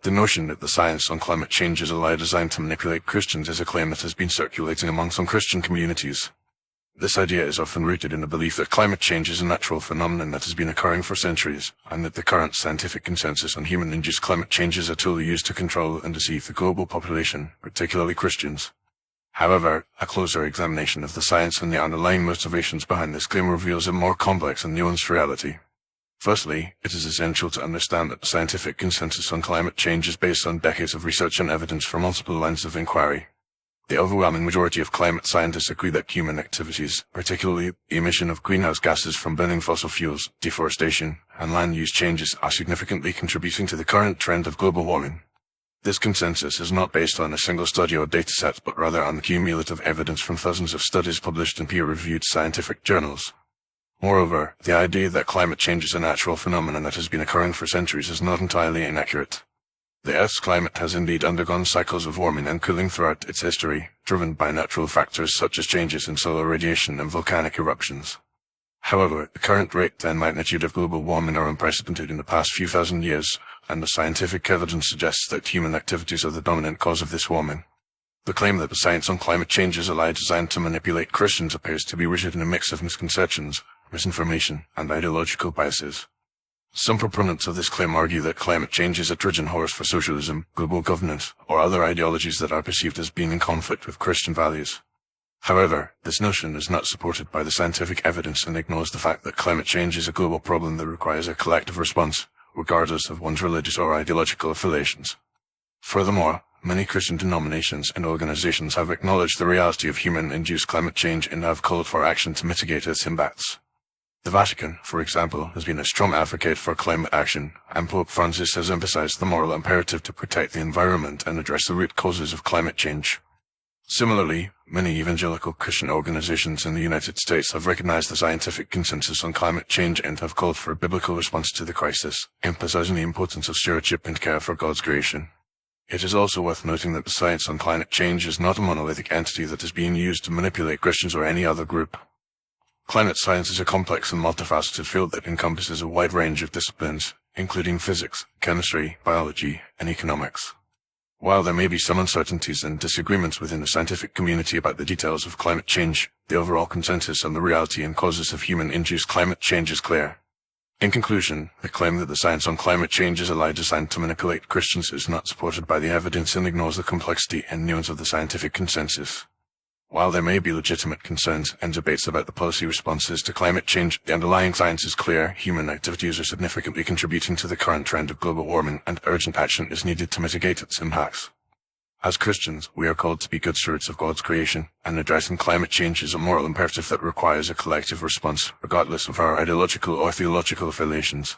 The notion that the science on climate change is a lie designed to manipulate Christians is a claim that has been circulating among some Christian communities. This idea is often rooted in the belief that climate change is a natural phenomenon that has been occurring for centuries, and that the current scientific consensus on human-induced climate change is a tool used to control and deceive the global population, particularly Christians. However, a closer examination of the science and the underlying motivations behind this claim reveals a more complex and nuanced reality. Firstly, it is essential to understand that the scientific consensus on climate change is based on decades of research and evidence from multiple lines of inquiry. The overwhelming majority of climate scientists agree that human activities, particularly the emission of greenhouse gases from burning fossil fuels, deforestation, and land use changes, are significantly contributing to the current trend of global warming. This consensus is not based on a single study or dataset, but rather on the cumulative evidence from thousands of studies published in peer-reviewed scientific journals. Moreover, the idea that climate change is a natural phenomenon that has been occurring for centuries is not entirely inaccurate. The Earth's climate has indeed undergone cycles of warming and cooling throughout its history, driven by natural factors such as changes in solar radiation and volcanic eruptions. However, the current rate and magnitude of global warming are unprecedented in the past few thousand years, and the scientific evidence suggests that human activities are the dominant cause of this warming. The claim that the science on climate change is a lie designed to manipulate Christians appears to be rooted in a mix of misconceptions, misinformation, and ideological biases. Some proponents of this claim argue that climate change is a Trojan horse for socialism, global governance, or other ideologies that are perceived as being in conflict with Christian values. However, this notion is not supported by the scientific evidence and ignores the fact that climate change is a global problem that requires a collective response, regardless of one's religious or ideological affiliations. Furthermore, many Christian denominations and organizations have acknowledged the reality of human-induced climate change and have called for action to mitigate its impacts. The Vatican, for example, has been a strong advocate for climate action, and Pope Francis has emphasized the moral imperative to protect the environment and address the root causes of climate change. Similarly, many evangelical Christian organizations in the United States have recognized the scientific consensus on climate change and have called for a biblical response to the crisis, emphasizing the importance of stewardship and care for God's creation. It is also worth noting that the science on climate change is not a monolithic entity that is being used to manipulate Christians or any other group. Climate science is a complex and multifaceted field that encompasses a wide range of disciplines, including physics, chemistry, biology, and economics. While there may be some uncertainties and disagreements within the scientific community about the details of climate change, the overall consensus on the reality and causes of human-induced climate change is clear. In conclusion, the claim that the science on climate change is a lie designed to manipulate Christians is not supported by the evidence and ignores the complexity and nuance of the scientific consensus. While there may be legitimate concerns and debates about the policy responses to climate change, the underlying science is clear. Human activities are significantly contributing to the current trend of global warming, and urgent action is needed to mitigate its impacts. As Christians, we are called to be good stewards of God's creation, and addressing climate change is a moral imperative that requires a collective response, regardless of our ideological or theological affiliations.